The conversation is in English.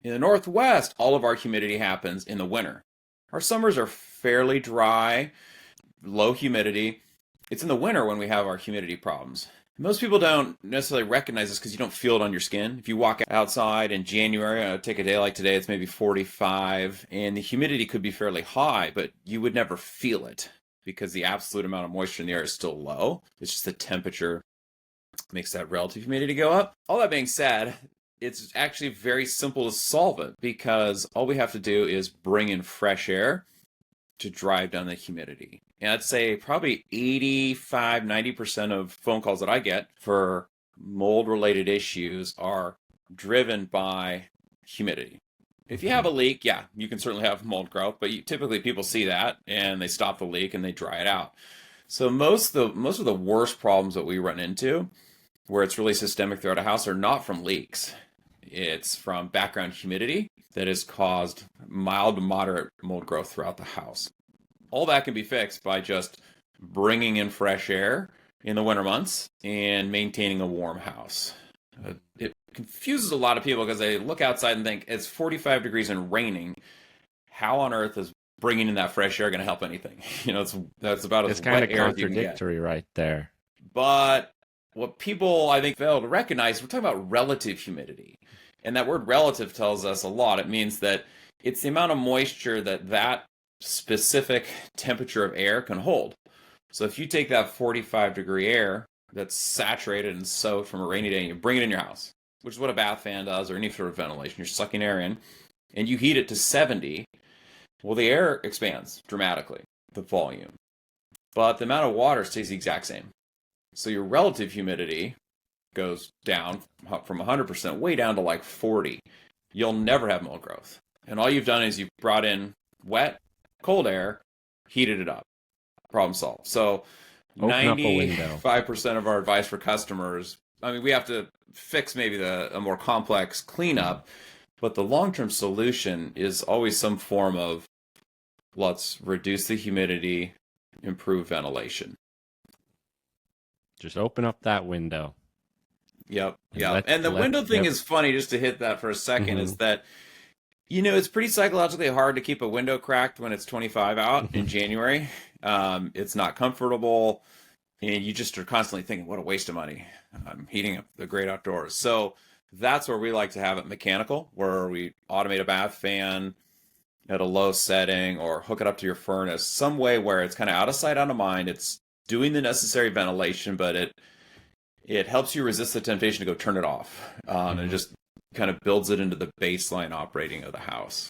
In the Northwest, all of our humidity happens in the winter. Our summers are fairly dry, low humidity. It's in the winter when we have our humidity problems. Most people don't necessarily recognize this because you don't feel it on your skin. If you walk outside in January, take a day like today, it's maybe 45, and the humidity could be fairly high, but you would never feel it because the absolute amount of moisture in the air is still low. It's just the temperature makes that relative humidity go up. All that being said, it's actually very simple to solve it because all we have to do is bring in fresh air to drive down the humidity. And I'd say probably 85, 90% of phone calls that I get for mold related issues are driven by humidity. If you have a leak, yeah, you can certainly have mold growth, but typically people see that and they stop the leak and they dry it out. So most of the worst problems that we run into where it's really systemic throughout a house are not from leaks. It's from background humidity that has caused mild to moderate mold growth throughout the house. All that can be fixed by just bringing in fresh air in the winter months and maintaining a warm house. It confuses a lot of people because they look outside and think it's 45 degrees and raining. How on earth is bringing in that fresh air going to help anything? That's about It's as kind wet of air as you can get. contradictory right there. But what people, I think, fail to recognize, we're talking about relative humidity. And that word relative tells us a lot. It means that it's the amount of moisture that specific temperature of air can hold. So if you take that 45-degree air that's saturated and soaked from a rainy day and you bring it in your house, which is what a bath fan does or any sort of ventilation, you're sucking air in, and you heat it to 70, well, the air expands dramatically, the volume. But the amount of water stays the exact same. So your relative humidity goes down from 100% way down to like 40. You'll never have mold growth. And all you've done is you've brought in wet, cold air, heated it up. Problem solved. So Open up a window. 95% of our advice for customers, I mean, we have to fix maybe a more complex cleanup, but the long-term solution is always some form of let's reduce the humidity, improve ventilation. Just open up that window. Yep, And yep. And the window thing is funny, just to hit that for a second, is that, it's pretty psychologically hard to keep a window cracked when it's 25 out in January. It's not comfortable, and you just are constantly thinking, what a waste of money. I'm heating up the great outdoors. So that's where we like to have it mechanical, where we automate a bath fan at a low setting or hook it up to your furnace, some way where it's kind of out of sight, out of mind. It's doing the necessary ventilation, but it helps you resist the temptation to go turn it off. And it just kind of builds it into the baseline operating of the house.